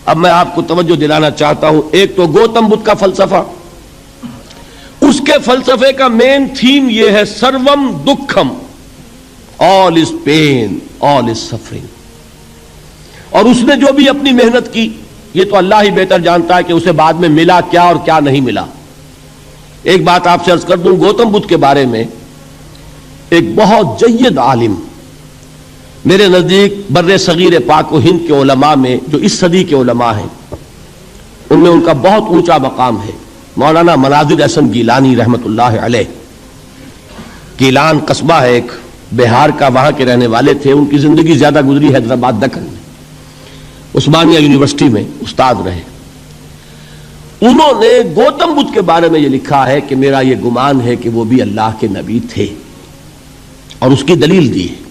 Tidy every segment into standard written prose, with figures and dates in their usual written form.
اب میں آپ کو توجہ دلانا چاہتا ہوں، ایک تو گوتم بدھ کا فلسفہ، اس کے فلسفے کا مین تھیم یہ ہے سروم دکھم، آل از پین، آل از سفرنگ. اور اس نے جو بھی اپنی محنت کی یہ تو اللہ ہی بہتر جانتا ہے کہ اسے بعد میں ملا کیا اور کیا نہیں ملا. ایک بات آپ سے عرض کر دوں، گوتم بدھ کے بارے میں ایک بہت جید عالم میرے نزدیک بر صغیر پاک و ہند کے علماء میں جو اس صدی کے علماء ہیں ان میں ان کا بہت اونچا مقام ہے، مولانا مناظر احسن گیلانی رحمت اللہ علیہ. گیلان قصبہ ہے ایک بہار کا، وہاں کے رہنے والے تھے. ان کی زندگی زیادہ گزری حیدرآباد دکن میں، عثمانیہ یونیورسٹی میں استاد رہے. انہوں نے گوتم بدھ کے بارے میں یہ لکھا ہے کہ میرا یہ گمان ہے کہ وہ بھی اللہ کے نبی تھے، اور اس کی دلیل دی ہے.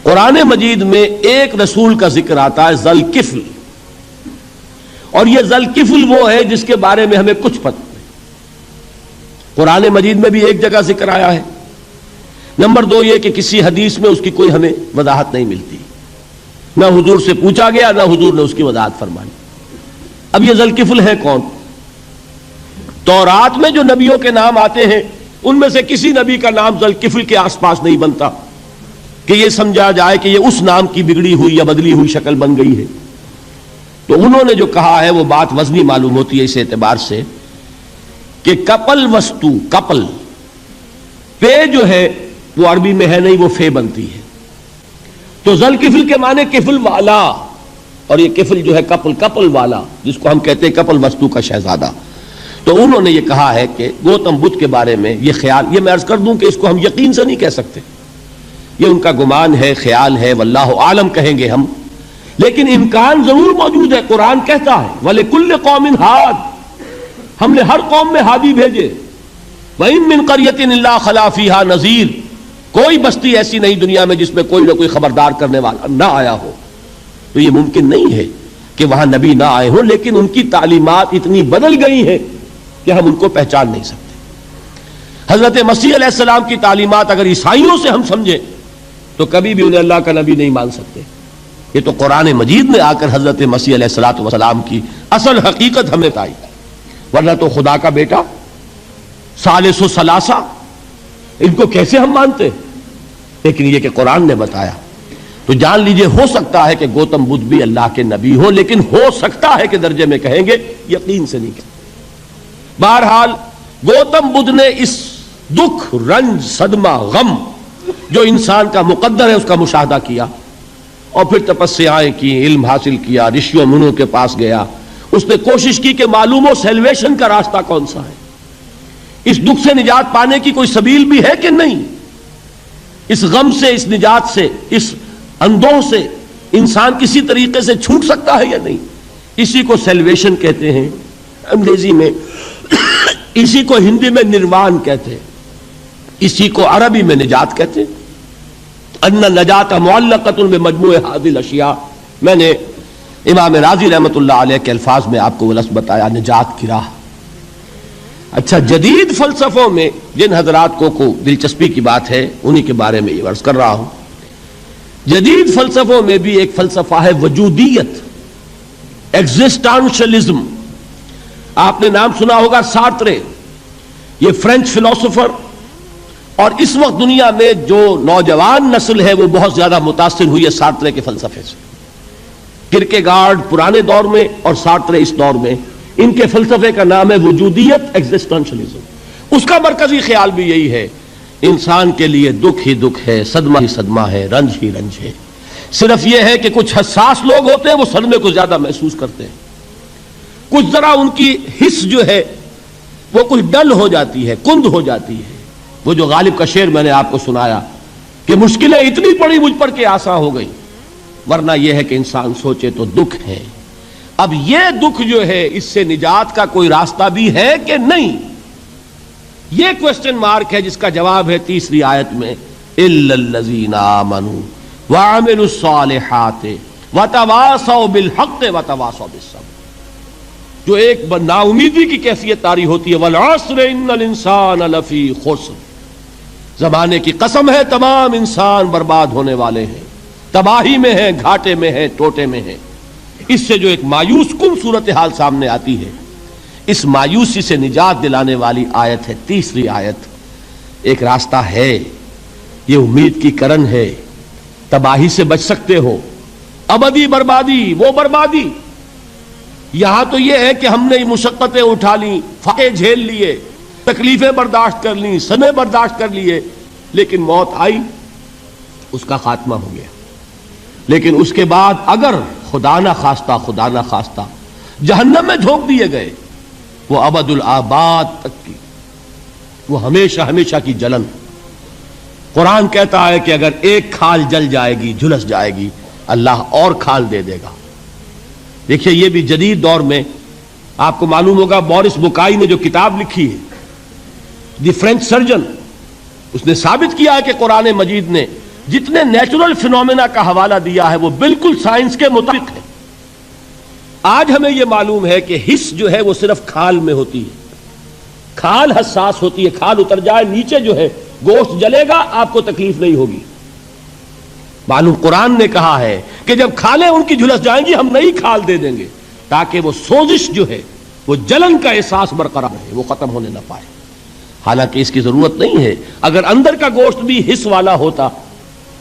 قرآن مجید میں ایک رسول کا ذکر آتا ہے ذل کفل، اور یہ ذل کفل وہ ہے جس کے بارے میں ہمیں کچھ پتہ نہیں. قرآن مجید میں بھی ایک جگہ ذکر آیا ہے. نمبر دو یہ کہ کسی حدیث میں اس کی کوئی ہمیں وضاحت نہیں ملتی، نہ حضور سے پوچھا گیا نہ حضور نے اس کی وضاحت فرمائی. اب یہ ذل کفل ہے کون؟ تورات میں جو نبیوں کے نام آتے ہیں ان میں سے کسی نبی کا نام ذل کفل کے آس پاس نہیں بنتا کہ یہ سمجھا جائے کہ یہ اس نام کی بگڑی ہوئی یا بدلی ہوئی شکل بن گئی ہے. تو انہوں نے جو کہا ہے وہ بات وزنی معلوم ہوتی ہے اس اعتبار سے کہ کپل وستو، کپل پے جو ہے وہ عربی میں ہے نہیں، وہ فے بنتی ہے. تو ذل کفل کے معنی کفل والا، اور یہ کفل جو ہے کپل، کپل والا، جس کو ہم کہتے ہیں کپل وستو کا شہزادہ. تو انہوں نے یہ کہا ہے کہ گوتم بدھ کے بارے میں یہ خیال، یہ میں عرض کر دوں کہ اس کو ہم یقین سے نہیں کہہ سکتے، یہ ان کا گمان ہے، خیال ہے، واللہ عالم کہیں گے ہم، لیکن امکان ضرور موجود ہے. قرآن کہتا ہے وَلِكُلِّ قَوْمٍ ہاد، ہم نے ہر قوم میں ہادی بھیجے. وَإِن مِّن قَرْيَةٍ إِلَّا خَلَا فِيهَا نَذِيرٌ، کوئی بستی ایسی نہیں دنیا میں جس میں کوئی نہ کوئی خبردار کرنے والا نہ آیا ہو. تو یہ ممکن نہیں ہے کہ وہاں نبی نہ آئے ہوں، لیکن ان کی تعلیمات اتنی بدل گئی ہیں کہ ہم ان کو پہچان نہیں سکتے. حضرت مسیح علیہ السلام کی تعلیمات اگر عیسائیوں سے ہم سمجھیں تو کبھی بھی انہیں اللہ کا نبی نہیں مان سکتے. یہ تو قرآن مجید میں آ کر حضرت مسیح علیہ السلام کی اصل حقیقت ہمیں بتائی، ورنہ تو خدا کا بیٹا ثالث و ثلاثہ ان کو کیسے ہم مانتے؟ لیکن یہ کہ قرآن نے بتایا. تو جان لیجئے ہو سکتا ہے کہ گوتم بدھ بھی اللہ کے نبی ہو، لیکن ہو سکتا ہے کہ درجے میں کہیں گے، یقین سے نہیں کہیں. بہرحال گوتم بدھ نے اس دکھ، رنج، صدمہ، غم جو انسان کا مقدر ہے اس کا مشاہدہ کیا، اور پھر تپسیائیں کی، علم حاصل کیا، رشیوں منوں کے پاس گیا. اس نے کوشش کی کہ معلوم ہو سیلویشن کا راستہ کون سا ہے، اس دکھ سے نجات پانے کی کوئی سبیل بھی ہے کہ نہیں، اس غم سے، اس نجات سے، اس اندوہ سے انسان کسی طریقے سے چھوٹ سکتا ہے یا نہیں. اسی کو سیلویشن کہتے ہیں انگریزی میں، اسی کو ہندی میں نروان کہتے ہیں، اسی کو عربی میں نجات کہتے ہیں. ان نجات معلقۃ بمجموع هذه الاشیاء. میں نے امام رازی رحمۃ اللہ علیہ کے الفاظ میں آپ کو وہ لفظ بتایا، نجات کی راہ. اچھا، جدید فلسفوں میں جن حضرات کو دلچسپی کی بات ہے انہی کے بارے میں یہ عرض کر رہا ہوں. جدید فلسفوں میں بھی ایک فلسفہ ہے وجودیت، ایگزسٹانشلزم. آپ نے نام سنا ہوگا سارترے، یہ فرینچ فلاسفر، اور اس وقت دنیا میں جو نوجوان نسل ہے وہ بہت زیادہ متاثر ہوئی ہے سارترے کے فلسفے سے. کرکیگارڈ پرانے دور میں اور سارترے اس دور میں، ان کے فلسفے کا نام ہے وجودیت، ایگزسٹانشلزم. اس کا مرکزی خیال بھی یہی ہے، انسان کے لیے دکھ ہی دکھ ہے، صدمہ ہی صدمہ ہے، رنج ہی رنج ہے. صرف یہ ہے کہ کچھ حساس لوگ ہوتے ہیں وہ صدمے کو زیادہ محسوس کرتے ہیں، کچھ ذرا ان کی حس جو ہے وہ کچھ ڈل ہو جاتی ہے، کند ہو جاتی ہے. وہ جو غالب کا شعر میں نے آپ کو سنایا کہ مشکلیں اتنی پڑی مجھ پر کہ آسان ہو گئی، ورنہ یہ ہے کہ انسان سوچے تو دکھ ہے. اب یہ دکھ جو ہے اس سے نجات کا کوئی راستہ بھی ہے کہ نہیں، یہ کوسچن مارک ہے، جس کا جواب ہے تیسری آیت میں الا الذین آمنوا وعملوا الصالحات وتواصوا بالحق وتواصوا بالصبر. جو ایک نا امیدی کی کیفیت طاری ہوتی ہے، والعصر ان الانسان لفی خسر، زمانے کی قسم ہے تمام انسان برباد ہونے والے ہیں، تباہی میں ہیں، گھاٹے میں ہیں، ٹوٹے میں ہیں. اس سے جو ایک مایوس کن صورتحال سامنے آتی ہے، اس مایوسی سے نجات دلانے والی آیت ہے تیسری آیت۔ ایک راستہ ہے، یہ امید کی کرن ہے، تباہی سے بچ سکتے ہو، ابدی بربادی وہ بربادی۔ یہاں تو یہ ہے کہ ہم نے مشقتیں اٹھا لیں، فاقے جھیل لیے، تکلیفیں برداشت کر لیں، سنے برداشت کر لیے، لیکن موت آئی، اس کا خاتمہ ہو گیا۔ لیکن اس کے بعد اگر خدا نہ خواستہ جہنم میں جھونک دیے گئے، وہ ابد الآباد تک کی، وہ ہمیشہ کی جلن۔ قرآن کہتا ہے کہ اگر ایک کھال جل جائے گی، جھلس جائے گی، اللہ اور کھال دے دے گا۔ دیکھیے یہ بھی جدید دور میں آپ کو معلوم ہوگا، بورس بکائی نے جو کتاب لکھی ہے، دی فرینچ سرجن، اس نے ثابت کیا ہے کہ قرآن مجید نے جتنے نیچرل فینومینا کا حوالہ دیا ہے وہ بالکل سائنس کے مطابق ہے۔ آج ہمیں یہ معلوم ہے کہ حس جو ہے وہ صرف کھال میں ہوتی ہے، کھال حساس ہوتی ہے، کھال اتر جائے نیچے جو ہے گوشت جلے گا، آپ کو تکلیف نہیں ہوگی۔ معلوم قرآن نے کہا ہے کہ جب کھالیں ان کی جھلس جائیں گی، ہم نئی کھال دے دیں گے تاکہ وہ سوزش جو ہے، وہ جلن کا احساس برقرار رہے، وہ ختم ہونے نہ پائے۔ حالانکہ اس کی ضرورت نہیں ہے، اگر اندر کا گوشت بھی حس والا ہوتا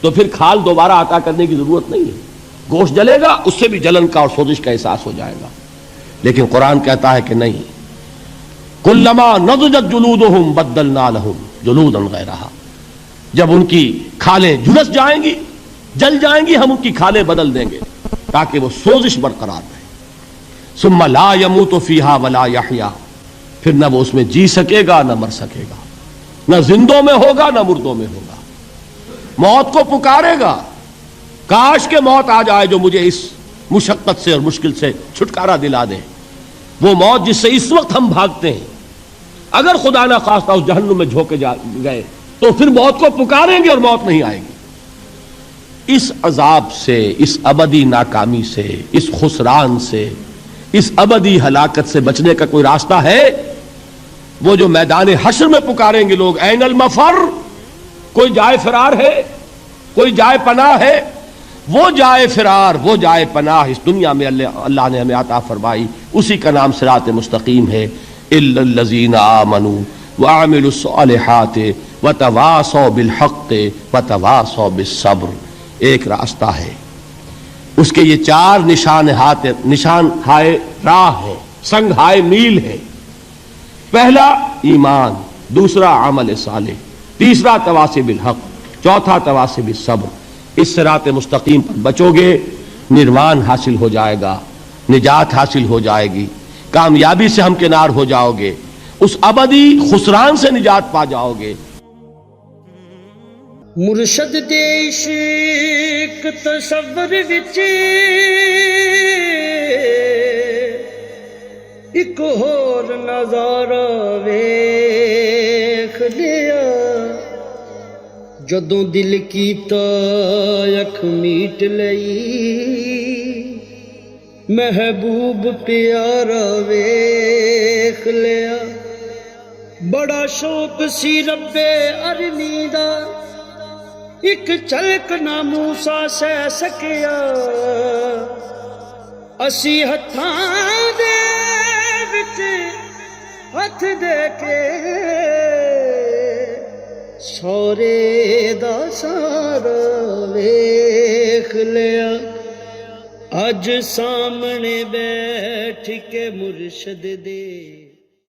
تو پھر کھال دوبارہ عطا کرنے کی ضرورت نہیں ہے، گوشت جلے گا، اس سے بھی جلن کا اور سوزش کا احساس ہو جائے گا۔ لیکن قرآن کہتا ہے کہ نہیں، کلما نضجت جلودہم بدلنا لہم جلودا غیرہا، جب ان کی کھالیں جھلس جائیں گی، جل جائیں گی، ہم ان کی کھالیں بدل دیں گے تاکہ وہ سوزش برقرار رہے۔ ثم لا يموت فیہا ولا یحیا، پھر نہ وہ اس میں جی سکے گا نہ مر سکے گا، نہ زندوں میں ہوگا نہ مردوں میں ہوگا۔ موت کو پکارے گا، کاش کہ موت آ جائے جو مجھے اس مشقت سے اور مشکل سے چھٹکارا دلا دے۔ وہ موت جس سے اس وقت ہم بھاگتے ہیں، اگر خدا نہ خواستہ اس جہنم میں جھونکے گئے تو پھر موت کو پکاریں گے اور موت نہیں آئے گی۔ اس عذاب سے، اس ابدی ناکامی سے، اس خسران سے، اس ابدی ہلاکت سے بچنے کا کوئی راستہ ہے؟ وہ جو میدان حشر میں پکاریں گے لوگ، این المفر، کوئی جائے فرار ہے، کوئی جائے پناہ ہے؟ وہ جائے فرار، وہ جائے پناہ اس دنیا میں اللہ نے ہمیں عطا فرمائی، اسی کا نام صراط مستقیم ہے۔ الا الذین آمنوا وعملوا الصالحات وتواصوا بالحق وتواصوا بالصبر، ایک راستہ ہے، اس کے یہ چار نشان ہائے راہ ہے، سنگ ہائے میل ہے۔ پہلا ایمان، دوسرا عمل صالح، تیسرا تواصی بالحق، چوتھا تواصی بالصبر۔ اس صراط مستقیم پر بچو گے، نروان حاصل ہو جائے گا، نجات حاصل ہو جائے گی، کامیابی سے ہمکنار ہو جاؤ گے، اس ابدی خسران سے نجات پا جاؤ گے۔ مرشد دے عشق تصور وچ ایک ہور نظارہ ویکھ لیا، جدوں دل کیتا اکھ میٹ لئی، محبوب پیارا ویکھ لیا۔ بڑا شوق سی رب ارنی دا، ایک چلک نہ موسیٰ سہ سکیا، اسی ہتھاں دے وچ ہتھ دے کے سورے دا سارا ویکھ لیا۔ اج سامنے بیٹھ کے مرشد دے